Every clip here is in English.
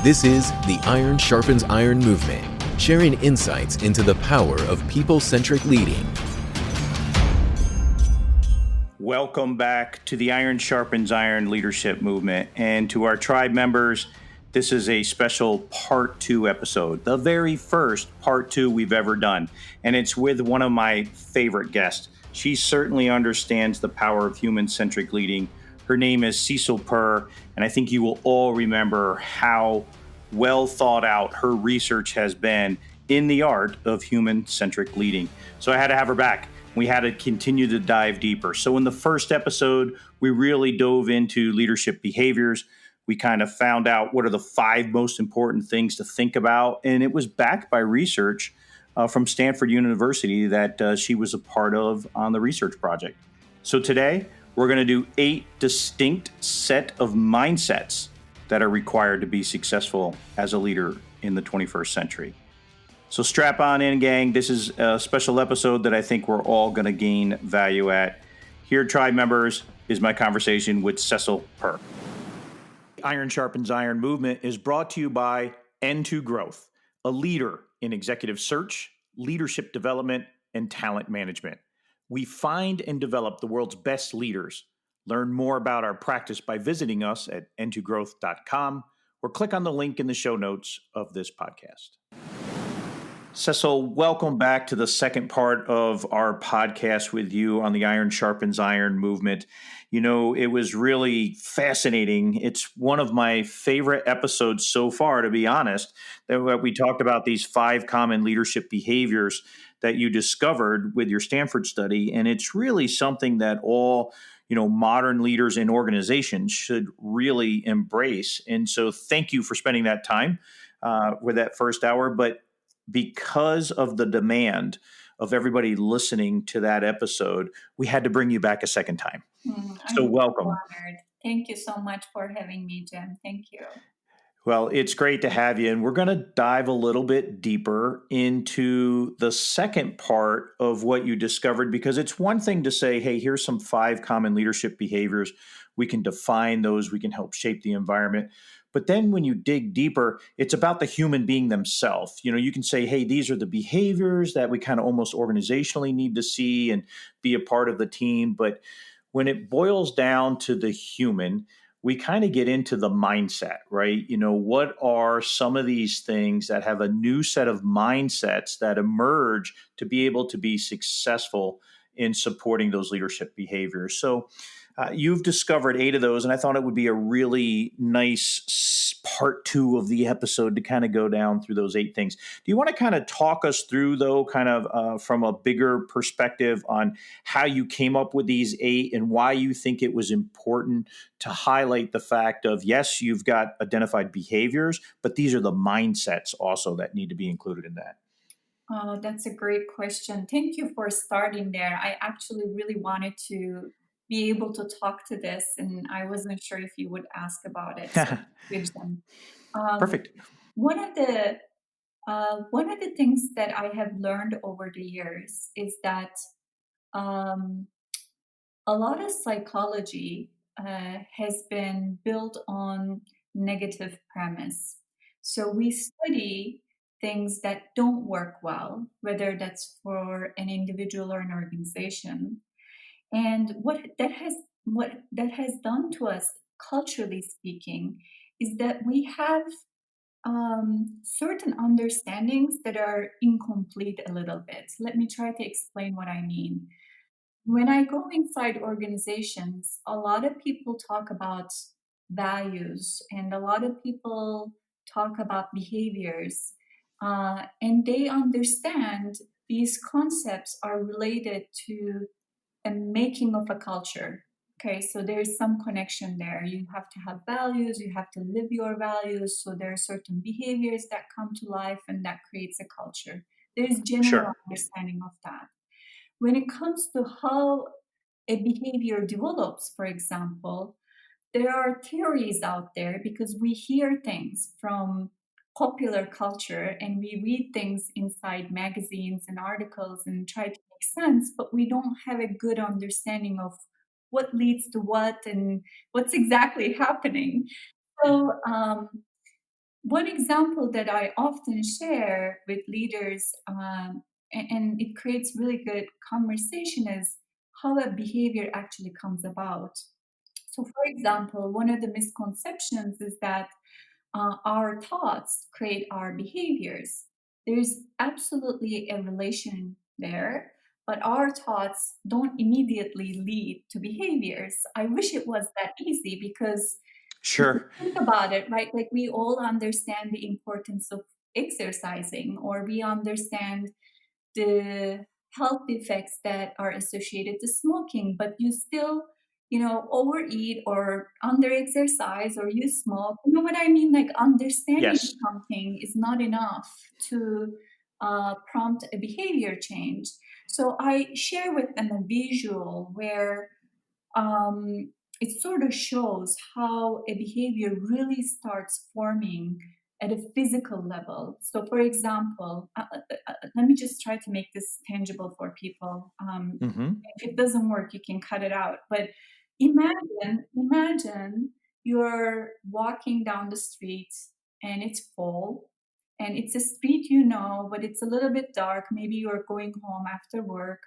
This is the Iron Sharpens Iron movement, sharing insights into the power of people-centric leading. Welcome back to the Iron Sharpens Iron leadership movement. And to our tribe members, this is a special part 2 episode, the very first part 2 we've ever done. And it's with one of my favorite guests. She certainly understands the power of human-centric leading. Her name is Sesil Pir, and I think you will all remember how well thought out her research has been in the art of human-centric leading. So I had to have her back. We had to continue to dive deeper. So in the first episode, we really dove into leadership behaviors. We kind of found out what are the 5 most important things to think about. And it was backed by research from Stanford University that she was a part of on the research project. So today, we're going to do 8 distinct set of mindsets that are required to be successful as a leader in the 21st century. So strap on in, gang. This is a special episode that I think we're all going to gain value at. Here, tribe members, is my conversation with Sesil Pir. Iron Sharpens Iron movement is brought to you by N2 Growth, a leader in executive search, leadership development, and talent management. We find and develop the world's best leaders. Learn more about our practice by visiting us at n2growth.com or click on the link in the show notes of this podcast. Sesil, welcome back to the second part of our podcast with you on the Iron Sharpens Iron movement. You know, it was really fascinating. It's one of my favorite episodes so far, to be honest, that we talked about these 5 common leadership behaviors that you discovered with your Stanford study. And it's really something that all, modern leaders in organizations should really embrace. And so thank you for spending that time with that first hour. But because of the demand of everybody listening to that episode, we had to bring you back a second time. So welcome. Honored. Thank you so much for having me, Jim. Thank you. Well, it's great to have you. And we're going to dive a little bit deeper into the second part of what you discovered, because it's one thing to say, hey, here's some 5 common leadership behaviors. We can define those. We can help shape the environment. But then when you dig deeper, it's about the human being themselves. You can say, hey, these are the behaviors that we kind of almost organizationally need to see and be a part of the team. But when it boils down to the human, we kind of get into the mindset, right? What are some of these things that have a new set of mindsets that emerge to be able to be successful in supporting those leadership behaviors? So you've discovered 8 of those, and I thought it would be a really nice part 2 of the episode to kind of go down through those 8 things. Do you want to kind of talk us through, though, kind of from a bigger perspective on how you came up with these 8 and why you think it was important to highlight the fact of, yes, you've got identified behaviors, but these are the mindsets also that need to be included in that? Oh, that's a great question. Thank you for starting there. I actually really wanted to be able to talk to this, and I wasn't sure if you would ask about it. So Perfect. One of the things that I have learned over the years is that um, a lot of psychology has been built on negative premise. So we study things that don't work well, whether that's for an individual or an organization. And what that has done to us, culturally speaking, is that we have certain understandings that are incomplete a little bit. Let me try to explain what I mean. When I go inside organizations, a lot of people talk about values and a lot of people talk about behaviors, and they understand these concepts are related to a making of a culture. Okay, so there's some connection there. You have to have values, you have to live your values. So there are certain behaviors that come to life and that creates a culture. There's general understanding of that. When it comes to how a behavior develops, for example, there are theories out there because we hear things from popular culture and we read things inside magazines and articles and try to make sense, but we don't have a good understanding of what leads to what and what's exactly happening. So One example that I often share with leaders, and it creates really good conversation, is how a behavior actually comes about. So, for example, one of the misconceptions is that our thoughts create our behaviors. There's absolutely a relation there, but our thoughts don't immediately lead to behaviors. I wish it was that easy because if you Sure. think about it, right, like we all understand the importance of exercising, or we understand the health effects that are associated to smoking, but you still, overeat or under exercise or you smoke. You know what I mean? Like understanding Yes. something is not enough to prompt a behavior change. So I share with them a visual where it sort of shows how a behavior really starts forming at a physical level. So, for example, let me just try to make this tangible for people. If it doesn't work, you can cut it out. But imagine you're walking down the street and it's full, and it's a street but it's a little bit dark. Maybe you're going home after work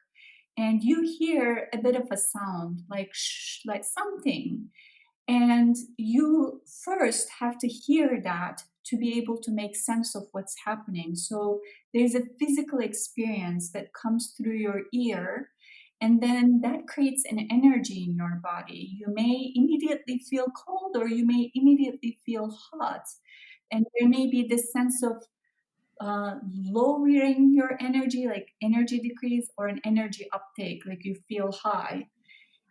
and you hear a bit of a sound like like something, and you first have to hear that to be able to make sense of what's happening. So there's a physical experience that comes through your ear, and then that creates an energy in your body. You may immediately feel cold or you may immediately feel hot, and there may be this sense of lowering your energy, like energy decrease, or an energy uptake, like you feel high.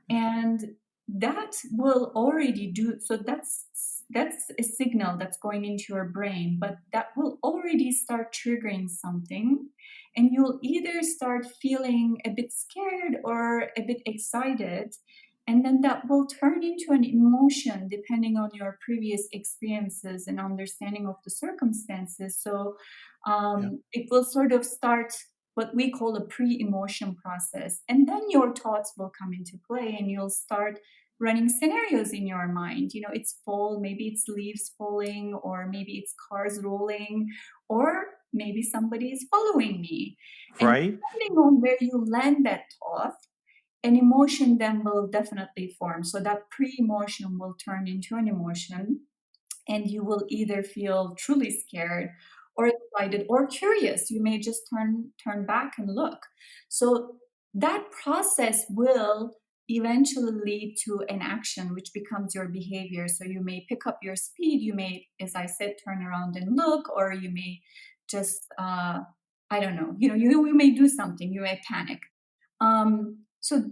And that will already do so. That's a signal that's going into your brain, but that will already start triggering something, and you'll either start feeling a bit scared or a bit excited, and then that will turn into an emotion depending on your previous experiences and understanding of the circumstances. So Yeah. it will sort of start what we call a pre-emotion process. And then your thoughts will come into play and you'll start running scenarios in your mind. It's fall, maybe it's leaves falling, or maybe it's cars rolling, or maybe somebody is following me. And Right. depending on where you land that thought, an emotion then will definitely form. So that pre-emotion will turn into an emotion, and you will either feel truly scared or excited or curious. You may just turn back and look. So that process will eventually lead to an action which becomes your behavior. So you may pick up your speed, you may, as I said, turn around and look, or you may just I don't know, you may do something, you may panic. So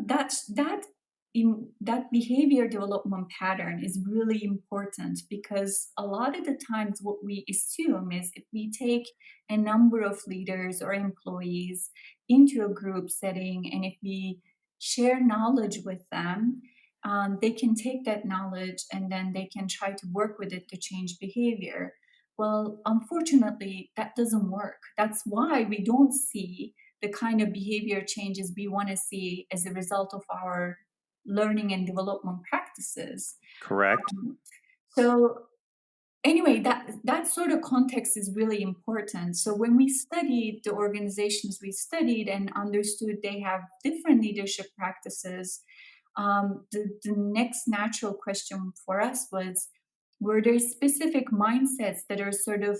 that behavior development pattern is really important, because a lot of the times what we assume is if we take a number of leaders or employees into a group setting and if we share knowledge with them, they can take that knowledge and then they can try to work with it to change behavior. Well, unfortunately, that doesn't work. That's why we don't see the kind of behavior changes we want to see as a result of our learning and development practices. Correct. So anyway, that sort of context is really important. So when we studied the organizations we studied and understood they have different leadership practices, the next natural question for us was, were there specific mindsets that are sort of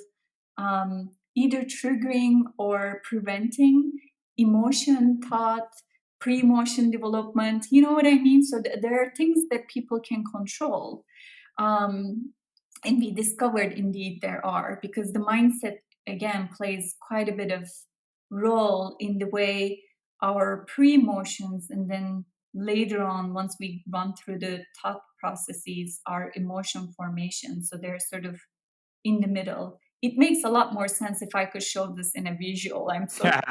either triggering or preventing emotion, thought, pre-emotion development? You know what I mean? So there are things that people can control. Um, and we discovered indeed there are, because the mindset again plays quite a bit of role in the way our pre-emotions, and then later on, once we run through the thought processes, our emotion formation. So they're sort of in the middle. It makes a lot more sense if I could show this in a visual. I'm so sorry.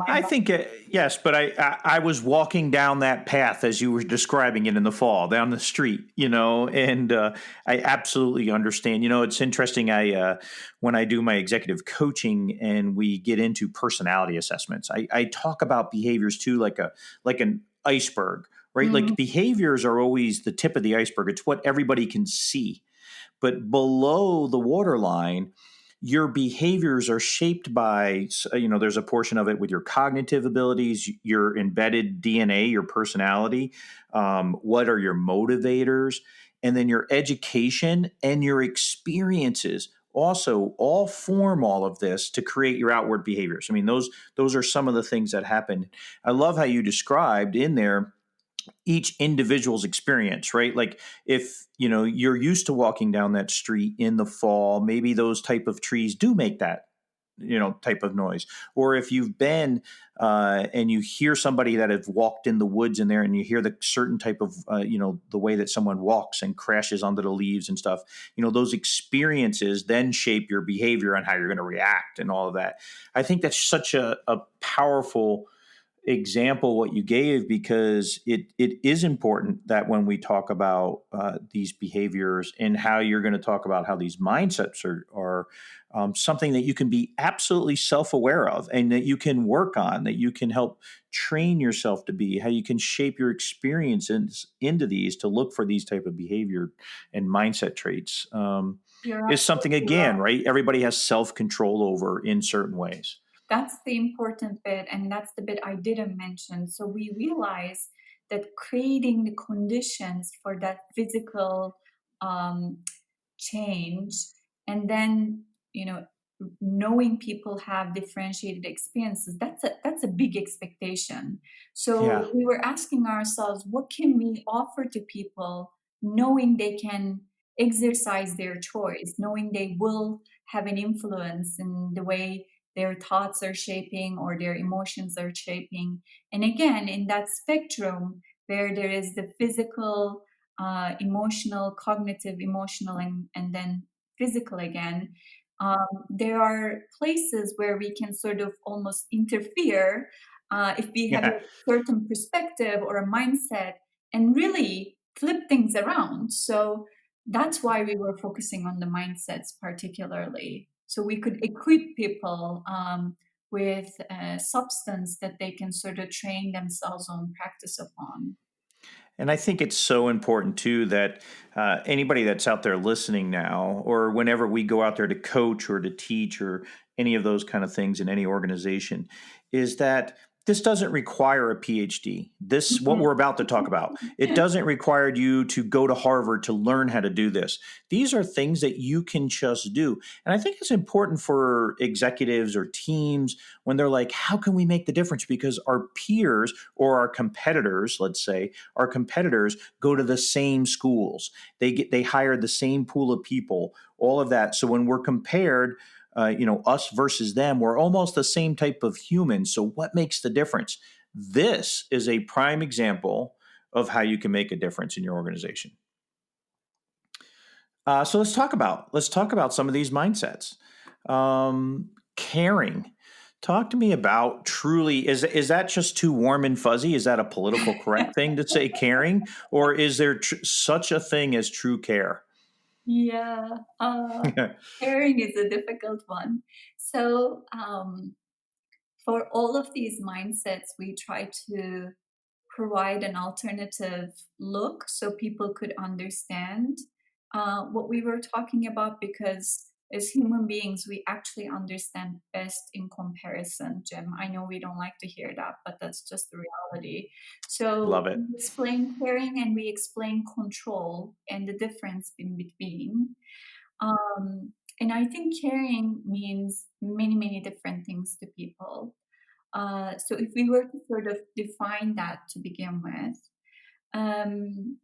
I think yes, but I was walking down that path as you were describing it in the fall down the street, and I absolutely understand. It's interesting. When I do my executive coaching and we get into personality assessments, I talk about behaviors too, like an iceberg, right? Mm, Like behaviors are always the tip of the iceberg. It's what everybody can see. but below the waterline, your behaviors are shaped by, there's a portion of it with your cognitive abilities, your embedded DNA, your personality, what are your motivators, and then your education and your experiences also all form all of this to create your outward behaviors. I mean, those are some of the things that happen. I love how you described in there each individual's experience, right? Like if, you're used to walking down that street in the fall, maybe those type of trees do make that, type of noise. Or if you've been and you hear somebody that have walked in the woods in there and you hear the certain type of, the way that someone walks and crashes onto the leaves and stuff, those experiences then shape your behavior on how you're going to react and all of that. I think that's such a powerful example what you gave, because it is important that when we talk about these behaviors and how you're going to talk about how these mindsets are something that you can be absolutely self-aware of and that you can work on, that you can help train yourself to be, how you can shape your experiences into these to look for these type of behavior and mindset traits, You're is something, absolutely again, right. right? Everybody has self-control over in certain ways. That's the important bit, and that's the bit I didn't mention. So we realize that creating the conditions for that physical um, change, and then knowing people have differentiated experiences, that's a big expectation. Yeah. So we were asking ourselves, what can we offer to people, knowing they can exercise their choice, knowing they will have an influence in the way their thoughts are shaping or their emotions are shaping. And again, in that spectrum where there is the physical, emotional, cognitive, emotional, and then physical again, there are places where we can sort of almost interfere if we have Yeah. a certain perspective or a mindset and really flip things around. So that's why we were focusing on the mindsets particularly. So we could equip people with a substance that they can sort of train themselves on, practice upon. And I think it's so important too that anybody that's out there listening now, or whenever we go out there to coach or to teach or any of those kind of things in any organization, is that this doesn't require a PhD. This, what Mhm. we're about to talk about, it doesn't require you to go to Harvard to learn how to do this. These are things that you can just do. And I think it's important for executives or teams when they're like, how can we make the difference? Because our peers or our competitors, let's say, our competitors go to the same schools. They hire the same pool of people, all of that. So when we're compared, us versus them, we're almost the same type of human. So what makes the difference? This is a prime example of how you can make a difference in your organization. So let's talk about some of these mindsets. Caring. Talk to me about truly. Is that just too warm and fuzzy? Is that a political correct thing to say caring, or is there such a thing as true care? Yeah, caring is a difficult one. So, for all of these mindsets, we try to provide an alternative look so people could understand what we were talking about, because as human beings, we actually understand best in comparison, Jim. I know we don't like to hear that, but that's just the reality. So Love it. we explain caring and we explain control and the difference in between. And I think caring means many, many different things to people. So if we were to sort of define that to begin with, um,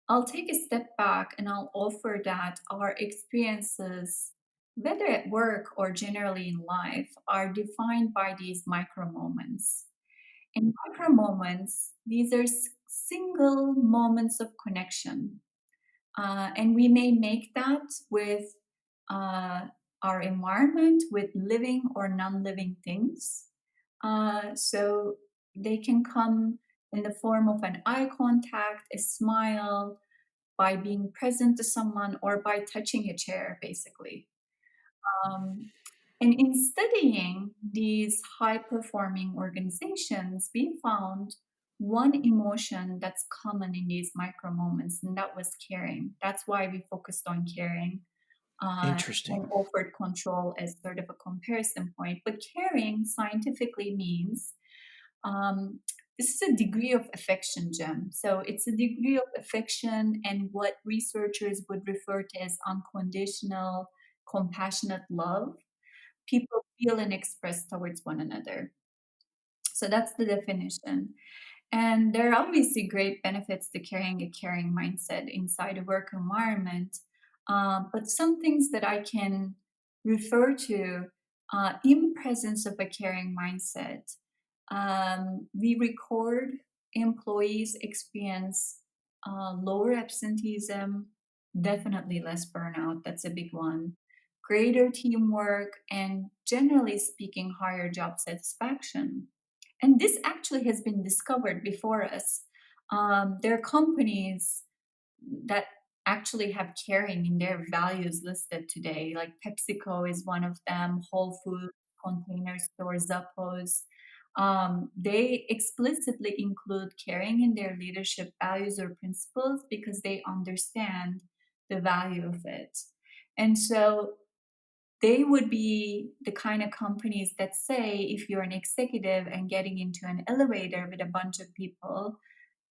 I'll take a step back and I'll offer that our experiences, whether at work or generally in life, are defined by these micro moments. In micro moments, these are single moments of connection. And we may make that with uh, our environment, with living or non living things. So they can come in the form of an eye contact, a smile, by being present to someone, or by touching a chair, basically. Um, and in studying these high performing organizations, we found one emotion that's common in these micro moments, and that was caring. That's why we focused on caring and Interesting. offered control as sort of a comparison point. But caring scientifically means um, this is a degree of affection, Jim. So it's a degree of affection and what researchers would refer to as unconditional, compassionate love people feel and express towards one another. So that's the definition. And there are obviously great benefits to carrying a caring mindset inside a work environment. But some things that I can refer to in presence of a caring mindset, we record employees experience lower absenteeism, definitely less burnout. That's a big one. Greater teamwork, and generally speaking, higher job satisfaction. And this actually has been discovered before us. There are companies that actually have caring in their values listed today, like PepsiCo is one of them, Whole Foods, Container Store, Zappos. They explicitly include caring in their leadership values or principles because they understand the value of it. And so they would be the kind of companies that say if you're an executive and getting into an elevator with a bunch of people,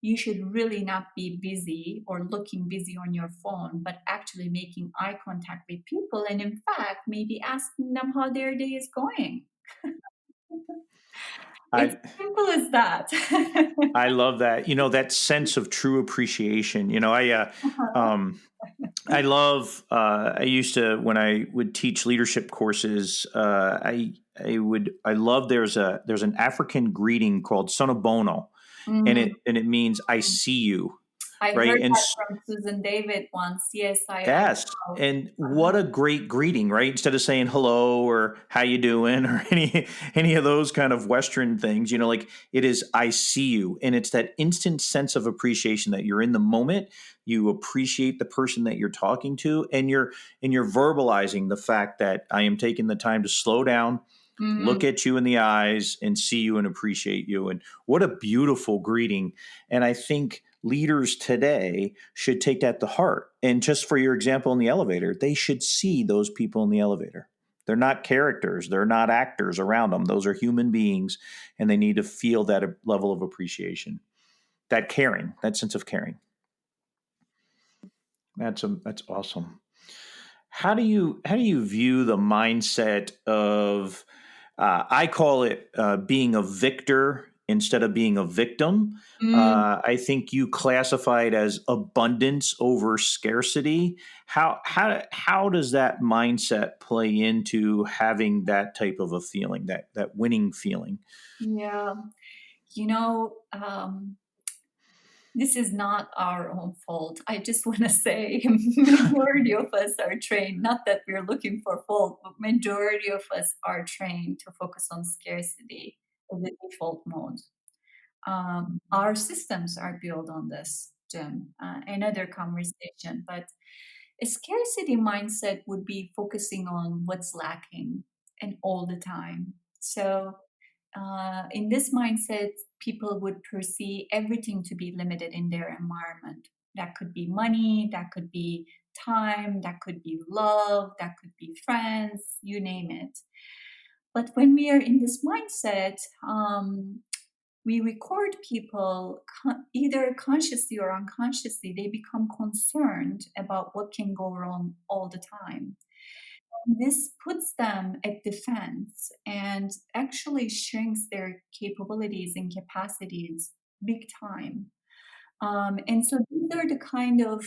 you should really not be busy or looking busy on your phone, but actually making eye contact with people. And in fact, maybe asking them how their day is going. It's I simple as that. I love that. That sense of true appreciation. I love. I used to when I would teach leadership courses. I love. There's an African greeting called "Sono Bono," and Mhm. it means "I see you," I right? heard that from Susan David once. Yes, I Yes. know. And what a great greeting, right? Instead of saying hello or how you doing or any of those kind of Western things, like it is I see you. And it's that instant sense of appreciation that you're in the moment. You appreciate the person that you're talking to, and you're verbalizing the fact that I am taking the time to slow down, look Mhm. at you in the eyes and see you and appreciate you. And what a beautiful greeting. And I think leaders today should take that to heart. And just for your example in the elevator, they should see those people in the elevator. They're not characters, they're not actors around them. Those are human beings, and they need to feel that level of appreciation, that caring, that sense of caring. That's awesome. How do you view the mindset of I call it being a victor instead of being a victim. Mm. I think you classify it as abundance over scarcity. How does that mindset play into having that type of a feeling, that winning feeling? Yeah. You know, this is not our own fault. I just want to say majority of us are trained, not that we're looking for fault, but majority of us are trained to focus on scarcity as the default mode. Our systems are built on this, Jim. Another conversation, but a scarcity mindset would be focusing on what's lacking and all the time. So in this mindset, people would perceive everything to be limited in their environment. That could be money, that could be time, that could be love, that could be friends, you name it. But when we are in this mindset, we record people either consciously or unconsciously, they become concerned about what can go wrong all the time. This puts them at defense and actually shrinks their capabilities and capacities big time. And so these are the kind of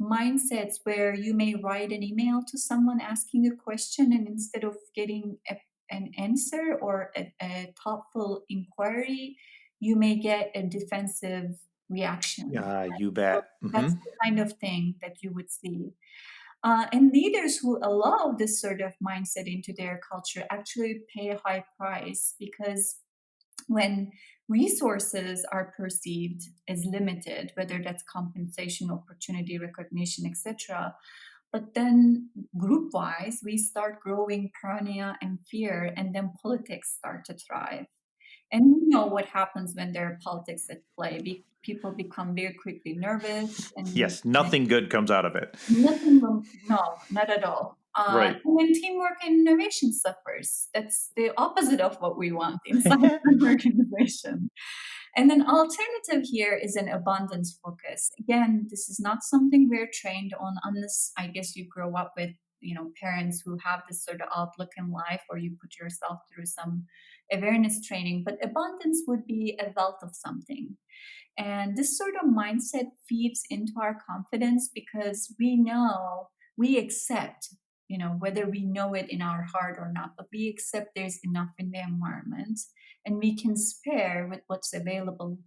mindsets where you may write an email to someone asking a question, and instead of getting an answer or a thoughtful inquiry, you may get a defensive reaction. Yeah, you So bet. that's the kind of thing that you would see. And leaders who allow this sort of mindset into their culture actually pay a high price because when resources are perceived as limited, whether that's compensation, opportunity, recognition, etc., but then group wise, we start growing paranoia and fear, and then politics start to thrive. And we know what happens when there are politics at play. People become very quickly nervous, and Yes, nothing good comes out of it. nothing will, no, not at all. Right. And then teamwork and innovation suffers. That's the opposite of what we want inside an organization. And then alternative here is an abundance focus. Again, this is not something we're trained on unless I guess you grow up with, parents who have this sort of outlook in life, or you put yourself through some awareness training. But abundance would be a wealth of something. And this sort of mindset feeds into our confidence because we accept, whether we know it in our heart or not, but we accept there's enough in the environment and we can spare with what's available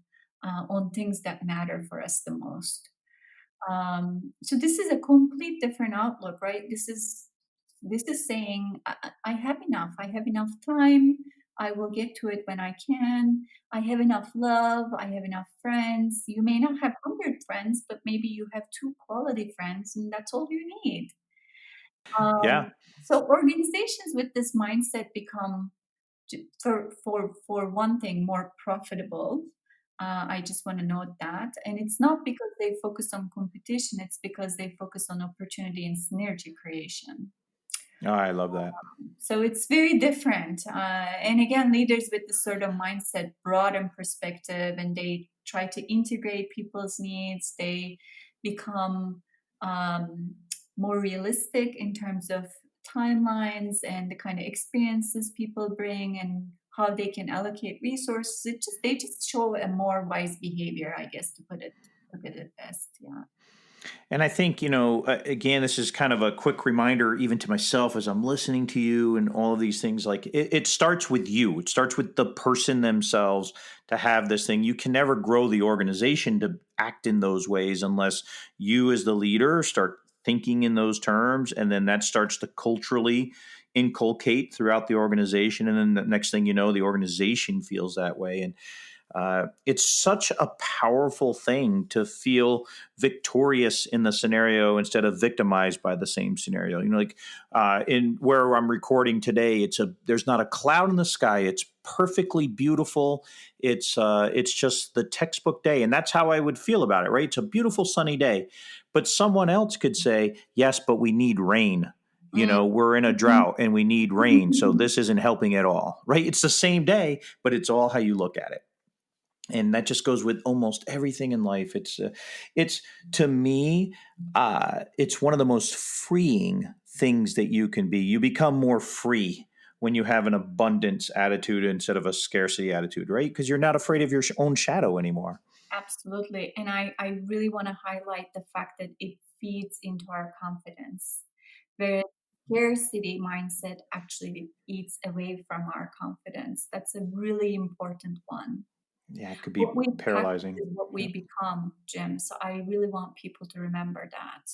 on things that matter for us the most. So this is a complete different outlook, right? This is saying I have enough. I have enough time. I will get to it when I can. I have enough love. I have enough friends. You may not have 100 friends, but maybe you have two quality friends, and that's all you need. Yeah. So organizations with this mindset become, for one thing, more profitable. I just want to note that, and it's not because they focus on competition; it's because they focus on opportunity and synergy creation. Oh, I love that. So it's very different. And again, leaders with this sort of mindset broaden perspective and they try to integrate people's needs. They become um, more realistic in terms of timelines and the kind of experiences people bring and how they can allocate resources. They just show a more wise behavior, I guess, to put it best. Yeah. And I think, again, this is kind of a quick reminder, even to myself as I'm listening to you and all of these things. Like it starts with you, it starts with the person themselves to have this thing. You can never grow the organization to act in those ways unless you, as the leader, start thinking in those terms. And then that starts to culturally inculcate throughout the organization. And then the next thing you know, the organization feels that way. And it's such a powerful thing to feel victorious in the scenario instead of victimized by the same scenario. Like in where I'm recording today, there's not a cloud in the sky. It's perfectly beautiful. It's just the textbook day, and that's how I would feel about it. Right? It's a beautiful sunny day, but someone else could say, "Yes, but we need rain." We're in a drought and we need rain, so this isn't helping at all. Right? It's the same day, but it's all how you look at it. And that just goes with almost everything in life. It's to me, it's one of the most freeing things that you can be. You become more free when you have an abundance attitude instead of a scarcity attitude, right? Because you're not afraid of your own shadow anymore. Absolutely. And I really want to highlight the fact that it feeds into our confidence. Whereas scarcity mindset actually eats away from our confidence. That's a really important one. Yeah, it could What be we practice paralyzing. is what Yeah, we become, Jim. So I really want people to remember that.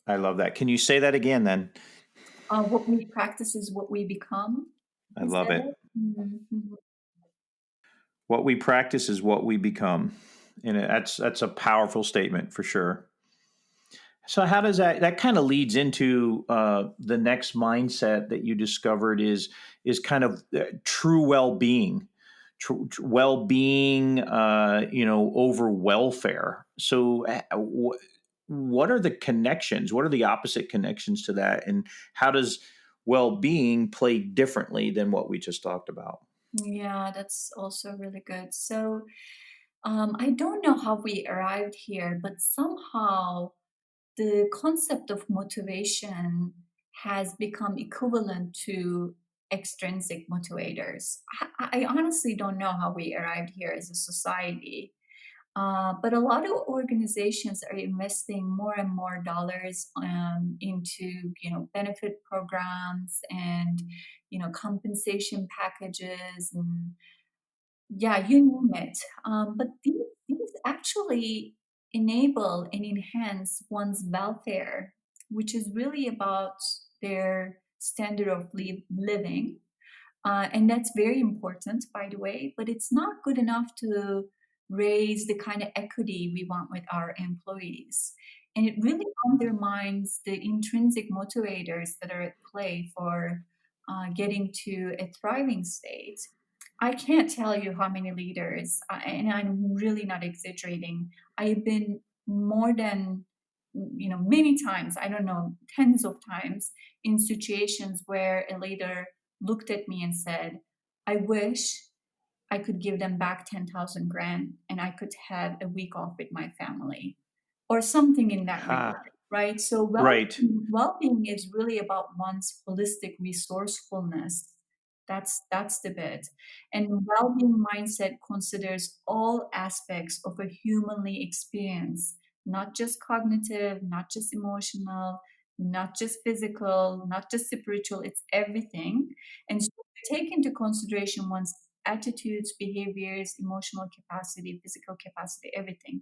I love that. Can you say that again? Then What we practice is what we become. I Is love that it. it? Mhm. What we practice is what we become, and that's a powerful statement for sure. So how does that kind of leads into the next mindset that you discovered is kind of true well-being, well-being, over welfare. So what are the connections? What are the opposite connections to that, and how does well-being play differently than what we just talked about? Yeah, that's also really good. So I don't know how we arrived here, but somehow the concept of motivation has become equivalent to extrinsic motivators. I honestly don't know how we arrived here as a society. But a lot of organizations are investing more and more dollars into, benefit programs and, compensation packages and yeah, you name it. But these actually enable and enhance one's welfare, which is really about their standard of living. And that's very important, by the way, but it's not good enough to raise the kind of equity we want with our employees. And it really undermines the intrinsic motivators that are at play for getting to a thriving state. I can't tell you how many leaders, and I'm really not exaggerating. I've been more than, many times, I don't know, tens of times in situations where a leader looked at me and said, I wish I could give them back 10,000 grand and I could have a week off with my family or something in that Ha. regard, right? So Right. well-being is really about one's holistic resourcefulness. That's the bit. And well-being mindset considers all aspects of a humanly experience, not just cognitive, not just emotional, not just physical, not just spiritual, it's everything. And so to take into consideration one's attitudes, behaviors, emotional capacity, physical capacity, everything.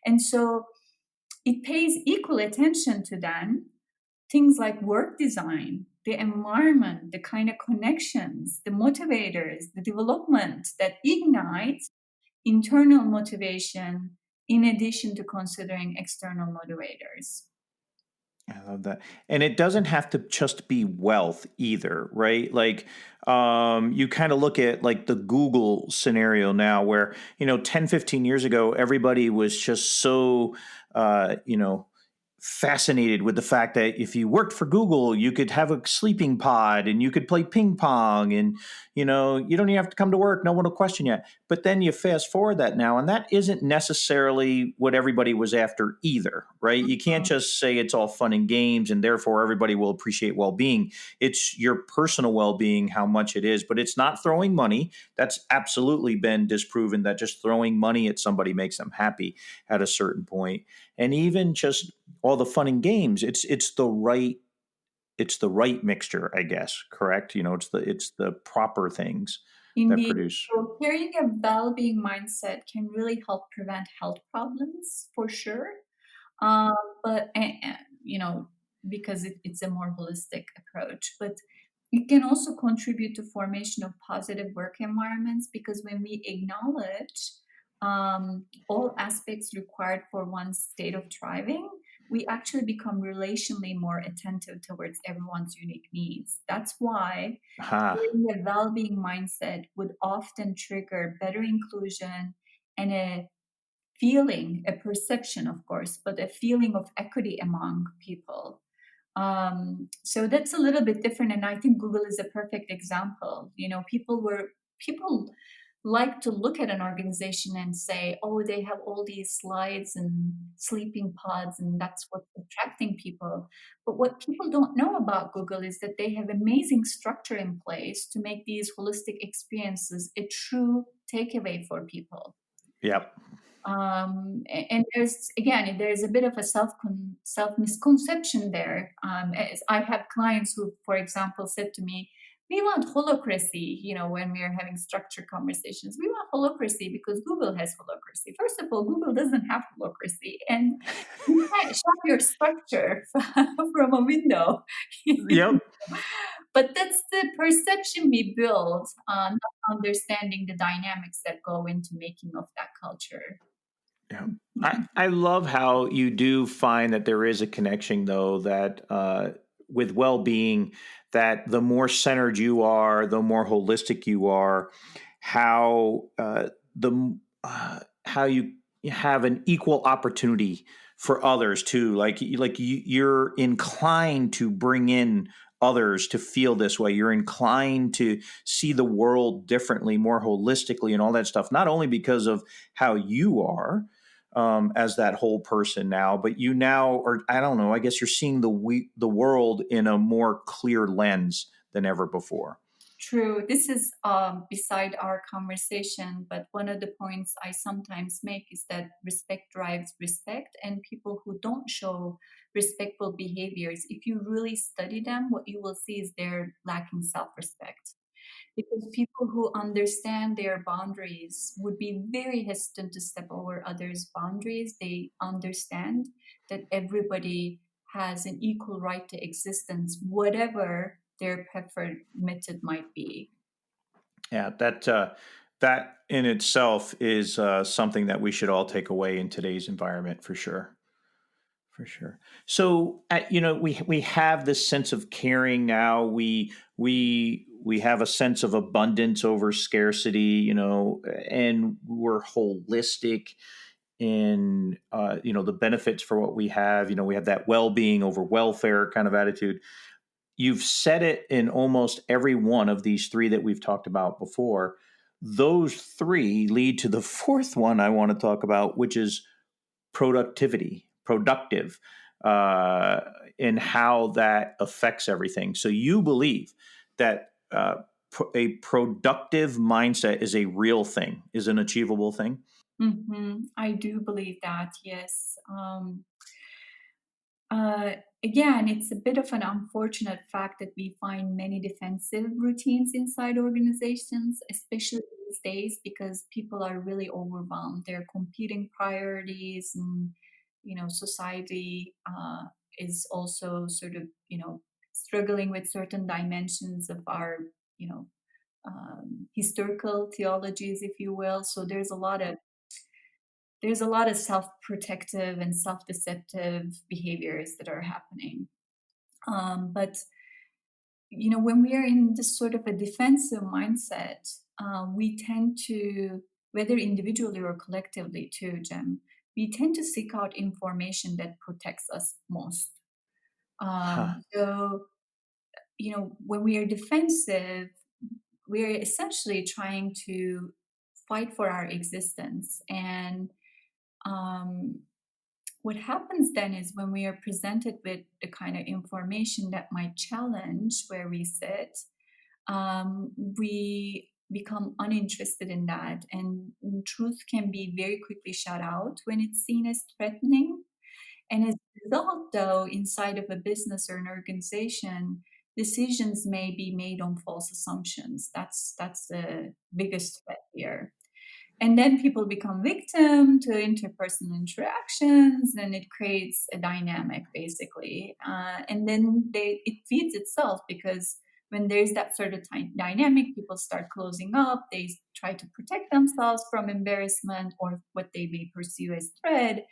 And so it pays equal attention to then things like work design, the environment, the kind of connections, the motivators, the development that ignites internal motivation in addition to considering external motivators. I love that. And it doesn't have to just be wealth either, right? Like you kind of look at like the Google scenario now where, 10, 15 years ago, everybody was just so, fascinated with the fact that if you worked for Google, you could have a sleeping pod and you could play ping pong and, you don't even have to come to work. No one will question you. But then you fast forward that now, and that isn't necessarily what everybody was after either, right? You can't Mhm. just say it's all fun and games and therefore everybody will appreciate well being. It's your personal well being, how much it is, but it's not throwing money. That's absolutely been disproven that just throwing money at somebody makes them happy at a certain point. And even just all the fun and games, it's the right mixture, I guess. Correct? It's the proper things that Indeed. produce. So carrying a well-being mindset can really help prevent health problems for sure. Um, but because it's a more holistic approach, but it can also contribute to formation of positive work environments because when we acknowledge all aspects required for one's state of thriving, we actually become relationally more attentive towards everyone's unique needs. That's why Ha. creating a well-being mindset would often trigger better inclusion and a perception, of course, but a feeling of equity among people. So that's a little bit different, and I think Google is a perfect example. People like to look at an organization and say, "Oh, they have all these slides and sleeping pods, and that's what's attracting people." But what people don't know about Google is that they have amazing structure in place to make these holistic experiences a true takeaway for people. Yep. And there's a bit of a self misconception there. As I have clients who, for example, said to me, "We want holocracy." When we are having structured conversations, we want holocracy because Google has holocracy. First of all, Google doesn't have holocracy, and you can't show your structure from a window. Yep. But that's the perception we build, not understanding the dynamics that go into making of that culture. Yeah. I love how you do find that there is a connection, though, that with well being, that the more centered you are, the more holistic you are, how how you have an equal opportunity for others too. You're inclined to bring in others to feel this way. You're inclined to see the world differently, more holistically, and all that stuff. Not only because of how you are as that whole person now, but you now, or I don't know, I guess you're seeing the world in a more clear lens than ever before. True. This is beside our conversation, but one of the points I sometimes make is that respect drives respect, and people who don't show respectful behaviors, if you really study them, what you will see is they're lacking self respect. Because people who understand their boundaries would be very hesitant to step over others' boundaries. They understand that everybody has an equal right to existence, whatever their preferred method might be. Yeah, that in itself is something that we should all take away in today's environment for sure. For sure. So, we have this sense of caring now. we have a sense of abundance over scarcity, and we're holistic in, the benefits for what we have. We have that well-being over welfare kind of attitude. You've said it in almost every one of these three that we've talked about before. Those three lead to the fourth one I want to talk about, which is productive, and how that affects everything. So you believe that a productive mindset is a real thing, is an achievable thing? I do believe that, yes. Uh, Again, it's a bit of an unfortunate fact that we find many defensive routines inside organizations, especially these days, because people are really overwhelmed. They're competing priorities, and society is also sort of struggling with certain dimensions of our you know historical theologies, if you will. So there's a lot of self-protective and self-deceptive behaviors that are happening. But when we are in this sort of a defensive mindset, we tend to, whether individually or collectively, too, Jim, we tend to seek out information that protects us most. Huh. So when we are defensive, we are essentially trying to fight for our existence. And um, what happens then is when we are presented with the kind of information that might challenge where we sit, we become uninterested in that. And truth can be very quickly shut out when it's seen as threatening. And as a result, though, inside of a business or an organization, decisions may be made on false assumptions. That's the biggest threat here. And then people become victim to interpersonal interactions, and it creates a dynamic, basically. And then it feeds itself, because when there's that sort of dynamic, people start closing up. They try to protect themselves from embarrassment or what they may pursue as threat.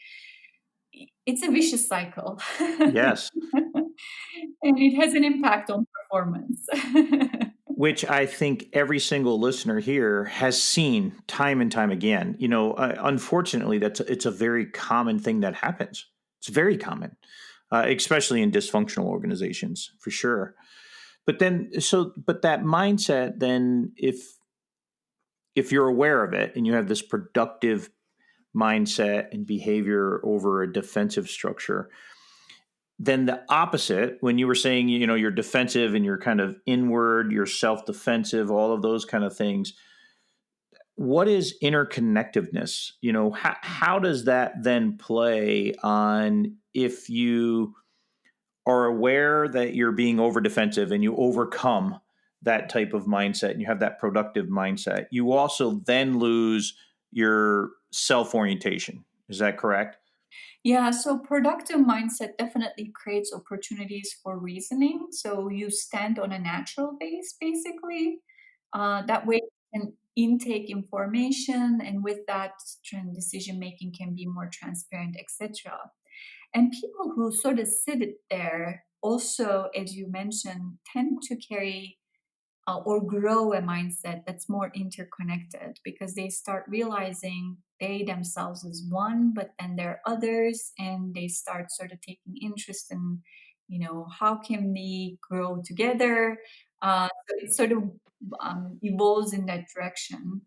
It's a vicious cycle. Yes. And it has an impact on performance. Which I think every single listener here has seen time and time again. Unfortunately, it's a very common thing that happens. It's very common, especially in dysfunctional organizations, for sure. But that mindset, then, if you're aware of it and you have this productive mindset and behavior over a defensive structure, then the opposite, when you were saying, you're defensive and you're kind of inward, you're self-defensive, all of those kind of things, what is interconnectiveness? How does that then play on, if you are aware that you're being over defensive and you overcome that type of mindset and you have that productive mindset, you also then lose your self-orientation. Is that correct? Yeah, so productive mindset definitely creates opportunities for reasoning. So you stand on a natural base, basically. That way you can intake information, and with that, decision making can be more transparent, etc. And people who sort of sit there also, as you mentioned, tend to carry or grow a mindset that's more interconnected, because they start realizing they themselves is one, but then there are others, and they start sort of taking interest in, how can we grow together? So it sort of evolves in that direction.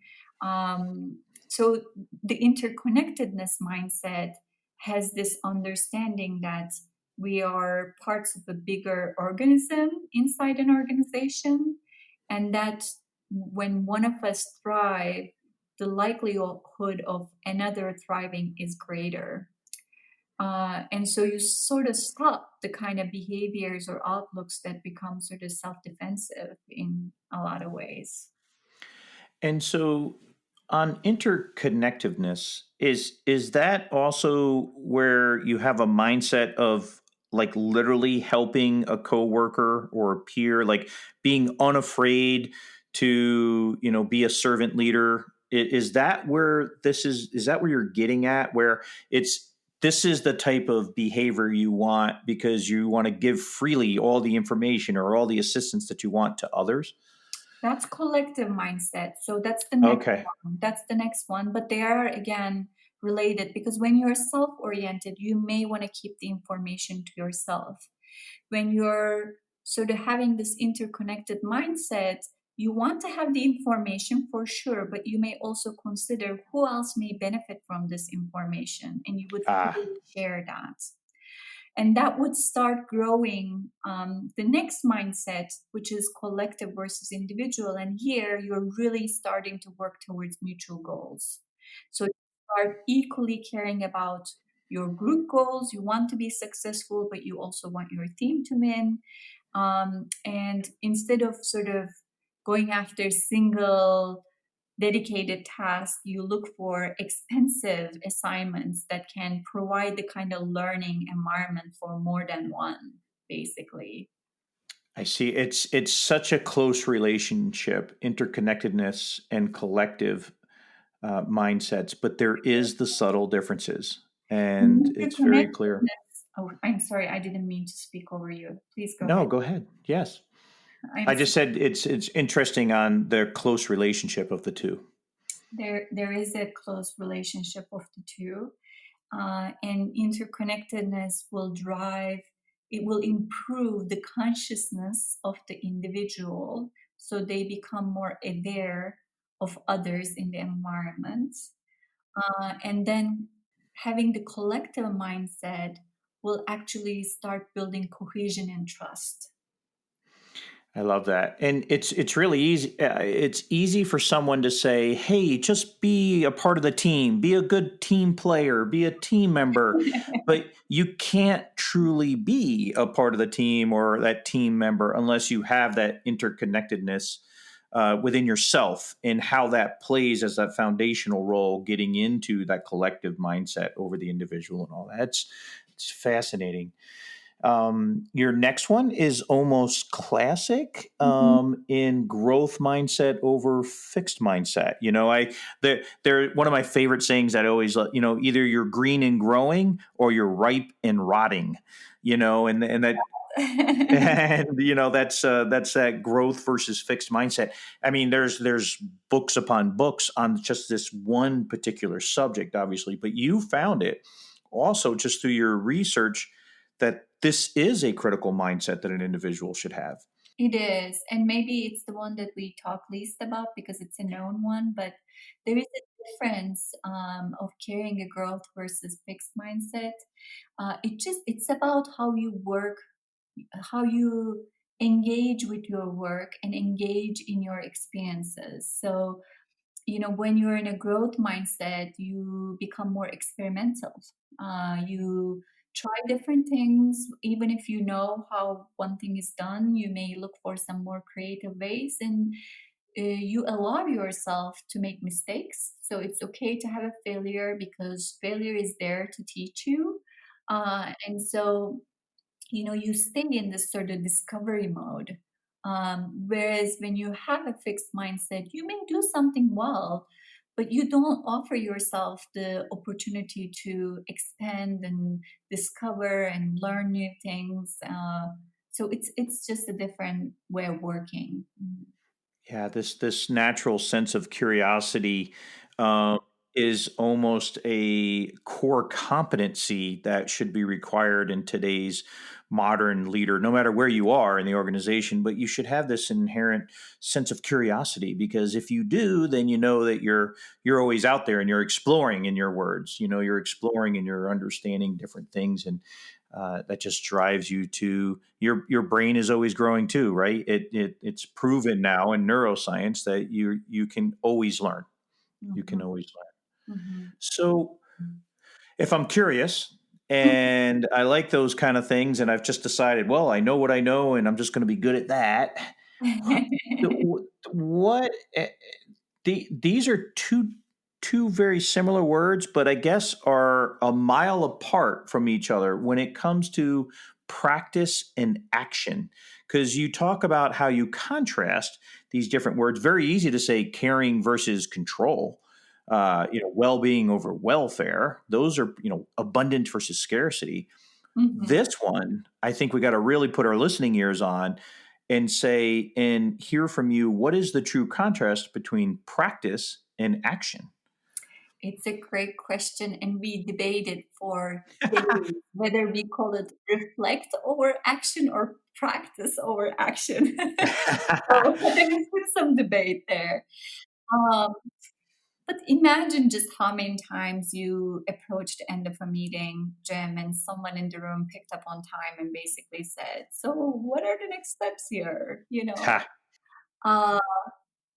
So the interconnectedness mindset has this understanding that we are parts of a bigger organism inside an organization, and that when one of us thrive, the likelihood of another thriving is greater. And so you sort of stop the kind of behaviors or outlooks that become sort of self-defensive in a lot of ways. And so, on interconnectiveness, is that also where you have a mindset of, like, literally helping a coworker or a peer, like being unafraid to, be a servant leader? Is that where is that where you're getting at, where this is the type of behavior you want because you want to give freely all the information or all the assistance that you want to others? That's collective mindset. So that's the next Okay. one. That's the next one. But they are again related because when you're self-oriented, you may want to keep the information to yourself. When you're sort of having this interconnected mindset, you want to have the information for sure, but you may also consider who else may benefit from this information, and you would Ah, freely share that. And that would start growing the next mindset, which is collective versus individual. And here you're really starting to work towards mutual goals. So you start equally caring about your group goals. You want to be successful, but you also want your team to win. And instead of sort of going after single dedicated tasks, you look for expensive assignments that can provide the kind of learning environment for more than one, basically. I see. It's such a close relationship, interconnectedness and collective mindsets, but there is the subtle differences, and And it's very clear. interconnectedness. Oh, I'm sorry, I didn't mean to speak over you. Please go No, ahead. go ahead. Yes, I'm I just said it's interesting on the close relationship of the two. there is a close relationship of the two. And interconnectedness will drive, it will improve the consciousness of the individual so they become more aware of others in the environment. And then having the collective mindset will actually start building cohesion and trust. I love that, and it's really easy. It's easy for someone to say, "Hey, just be a part of the team, be a good team player, be a team member," but you can't truly be a part of the team or that team member unless you have that interconnectedness within yourself and how that plays as that foundational role, getting into that collective mindset over the individual and all that. It's fascinating. Your next one is almost classic Mhm. in growth mindset over fixed mindset. They're one of my favorite sayings that I always, either you're green and growing or you're ripe and rotting. And that and that's that growth versus fixed mindset. I mean, there's books upon books on just this one particular subject, obviously, but you found it also just through your research that this is a critical mindset that an individual should have. It is. And maybe it's the one that we talk least about because it's a known one, but there is a difference of carrying a growth versus fixed mindset. It's about how you work, how you engage with your work and engage in your experiences. So when you're in a growth mindset, you become more experimental. You try different things. Even if you know how one thing is done, you may look for some more creative ways, and you allow yourself to make mistakes. So it's okay to have a failure because failure is there to teach you. And so you stay in this sort of discovery mode. Whereas when you have a fixed mindset, you may do something well, but you don't offer yourself the opportunity to expand and discover and learn new things. So it's just a different way of working. Yeah, this natural sense of curiosity um, is almost a core competency that should be required in today's modern leader, no matter where you are in the organization. But you should have this inherent sense of curiosity because if you do, then you know that you're always out there and you're exploring. In your words, you're exploring and you're understanding different things and. That just drives you to your brain is always growing too, right? It's proven now in neuroscience that you can always learn. You can Mhm, always learn. mhm. So if I'm curious and I like those kind of things, and I've just decided, well, I know what I know, and I'm just going to be good at that. What these are two very similar words, but I guess are a mile apart from each other when it comes to practice and action. Because you talk about how you contrast these different words. Very easy to say caring versus control. Well-being over welfare. Those are abundance versus scarcity. Mhm. This one, I think we got to really put our listening ears on and say and hear from you, what is the true contrast between practice and action? It's a great question, and we debated for days whether we call it reflect over action or practice over action. So there's been some debate there. Um, but imagine just how many times you approached the end of a meeting, Jim, and someone in the room picked up on time and basically said, "So, what are the next steps here?" Ha. Uh,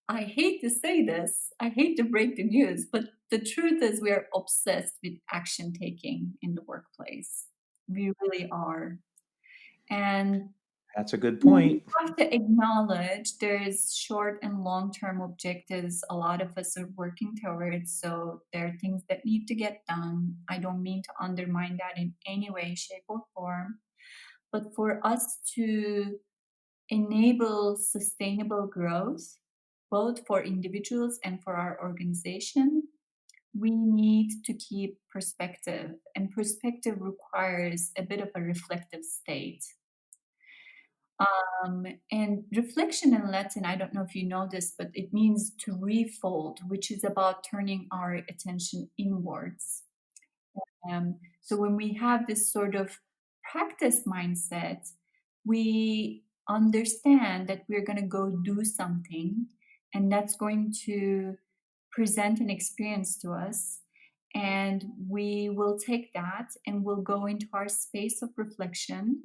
I hate to say this, I hate to break the news, but the truth is we are obsessed with action taking in the workplace. We really are. And That's a good we point. have to acknowledge there's short and long term objectives a lot of us are working towards. So there are things that need to get done. I don't mean to undermine that in any way, shape, or form. But for us to enable sustainable growth, both for individuals and for our organization, we need to keep perspective. And perspective requires a bit of a reflective state. And reflection in Latin, I don't know if you know this, but it means to refold, which is about turning our attention inwards. So when we have this sort of practice mindset, we understand that we're going to go do something and that's going to present an experience to us. And we will take that and we'll go into our space of reflection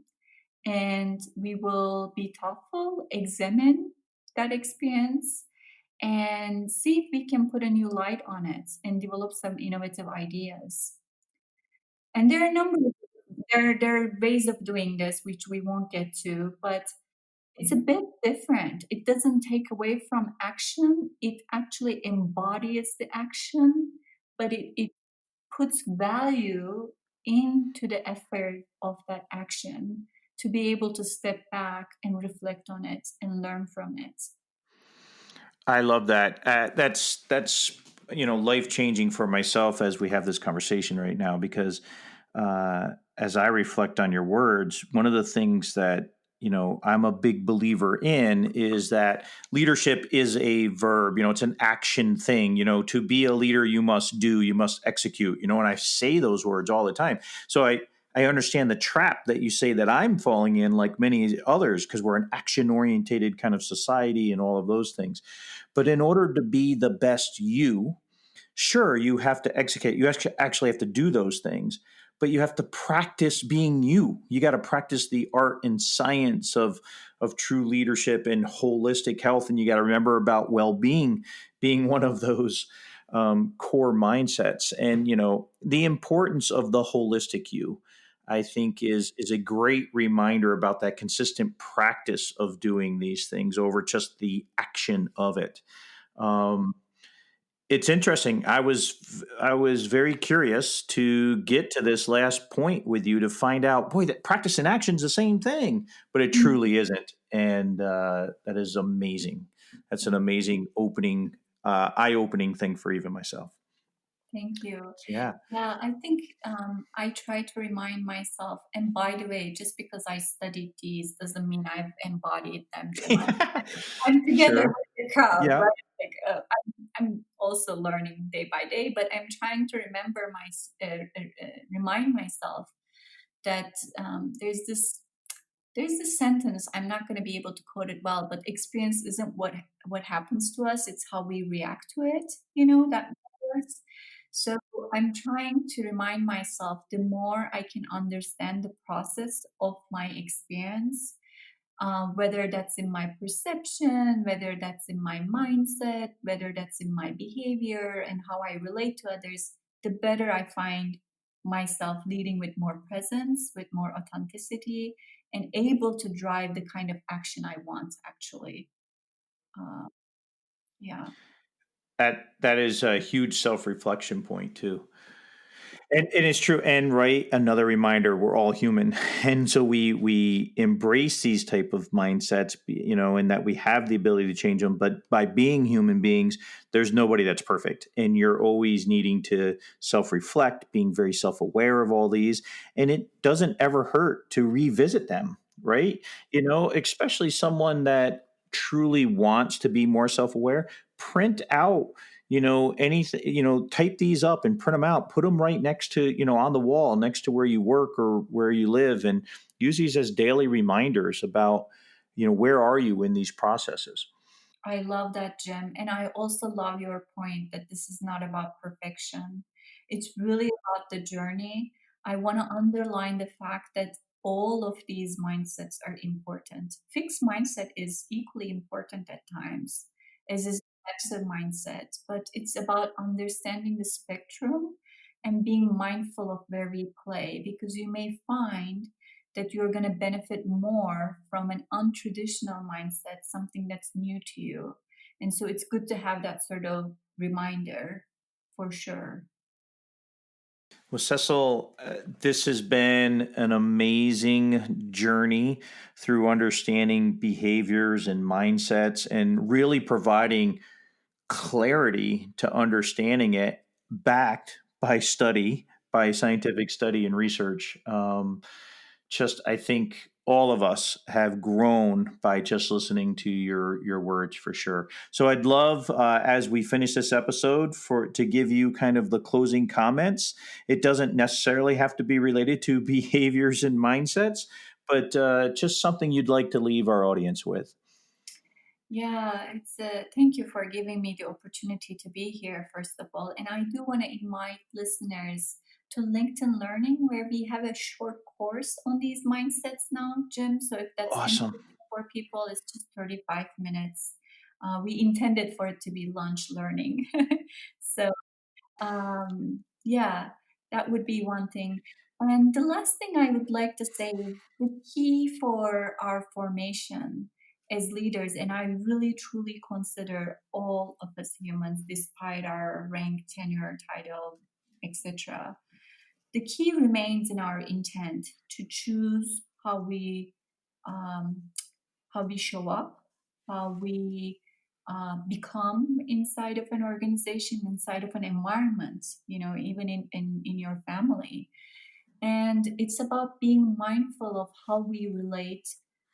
and we will be thoughtful, examine that experience, and see if we can put a new light on it and develop some innovative ideas. And there are a number of there are ways of doing this which we won't get to, but it's a bit different. It doesn't take away from action. It actually embodies the action, but it puts value into the effort of that action to be able to step back and reflect on it and learn from it. I love that. That's life changing for myself as we have this conversation right now because as I reflect on your words, one of the things that I'm a big believer in is that leadership is a verb. It's an action thing. To be a leader, you must do, you must execute. And I say those words all the time. So I understand the trap that you say that I'm falling in, like many others, because we're an action orientated kind of society and all of those things. But in order to be the best you, sure, you have to execute. You actually have to do those things, but you have to practice being you. You got to practice the art and science of true leadership and holistic health. And you got to remember about well-being being one of those core mindsets. And, the importance of the holistic you, I think is a great reminder about that consistent practice of doing these things over just the action of it. Um, it's interesting. I was very curious to get to this last point with you to find out, boy, that practice and action is the same thing, but it Mm, truly isn't, and that is amazing. That's an amazing eye-opening thing for even myself. thank you. So, yeah. Yeah, I think I try to remind myself, and by the way, just because I studied these doesn't mean I've embodied them, Jim. I'm together Sure. with the crowd, Yeah. right? Like I'm also learning day by day, but I'm trying to remind myself that there's this sentence. I'm not going to be able to quote it well, but experience isn't what happens to us; it's how we react to it. That matters. So I'm trying to remind myself the more I can understand the process of my experience, whether that's in my perception, whether that's in my mindset, whether that's in my behavior and how I relate to others, the better I find myself leading with more presence, with more authenticity, and able to drive the kind of action I want, actually. Uh, yeah. That is a huge self-reflection point too. And it's true. And right, another reminder: we're all human, and so we embrace these type of mindsets, and that we have the ability to change them. But by being human beings, there's nobody that's perfect, and you're always needing to self reflect, being very self aware of all these, and it doesn't ever hurt to revisit them. right? Especially someone that truly wants to be more self-aware, print out, anything, type these up and print them out, put them right next to, on the wall next to where you work or where you live, and use these as daily reminders about, where are you in these processes. I love that, Jim. And I also love your point that this is not about perfection. It's really about the journey. I want to underline the fact that all of these mindsets are important. Fixed mindset is equally important at times, as is reflexive mindset, but it's about understanding the spectrum and being mindful of where we play, because you may find that you're going to benefit more from an untraditional mindset, something that's new to you. And so it's good to have that sort of reminder for sure. Well, Cecil, this has been an amazing journey through understanding behaviors and mindsets and really providing clarity to understanding it, backed by study, by scientific study and research. Just, I think all of us have grown by just listening to your words for sure. So I'd love, as we finish this episode, for to give you kind of the closing comments. It doesn't necessarily have to be related to behaviors and mindsets, but just something you'd like to leave our audience with. Yeah, it's thank you for giving me the opportunity to be here, first of all. And I do want to invite listeners to LinkedIn Learning, where we have a short course on these mindsets now, Jim. So if that's Awesome. interesting for people, it's just 35 minutes. We intended for it to be lunch learning. So yeah, that would be one thing. And the last thing I would like to say is the key for our formation as leaders, and I really truly consider all of us humans, despite our rank, tenure, title, etc. The key remains in our intent to choose um, how we show up, how we become inside of an organization, inside of an environment, even in your family. And it's about being mindful of how we relate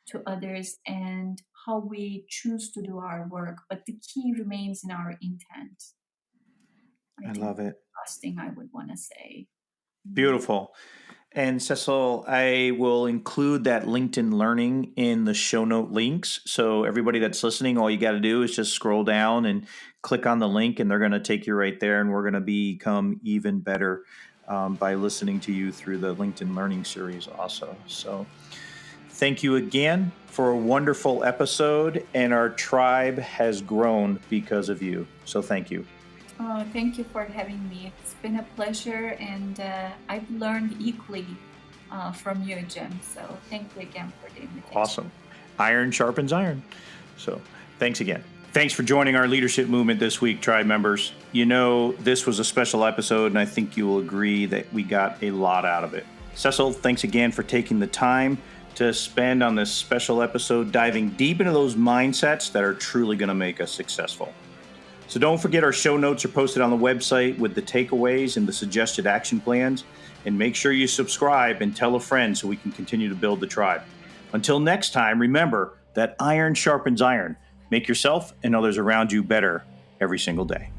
to others and how we choose to do our work. But the key remains in our intent. I I think love it. that's the last thing I would want to say. Mm. Beautiful. And Cecil, I will include that LinkedIn Learning in the show note links. So everybody that's listening, all you got to do is just scroll down and click on the link, and they're going to take you right there. And we're going to become even better by listening to you through the LinkedIn Learning series also. So thank you again for a wonderful episode. And our tribe has grown because of you. So thank you. Oh, thank you for having me. It's been a pleasure, and I've learned equally from you, Jim. So thank you again for the invitation. Awesome. Iron sharpens iron. So thanks again. Thanks for joining our leadership movement this week, tribe members. This was a special episode, and I think you will agree that we got a lot out of it. Cecil, thanks again for taking the time to spend on this special episode, diving deep into those mindsets that are truly going to make us successful. So don't forget, our show notes are posted on the website with the takeaways and the suggested action plans. And make sure you subscribe and tell a friend so we can continue to build the tribe. Until next time, remember that iron sharpens iron. Make yourself and others around you better every single day.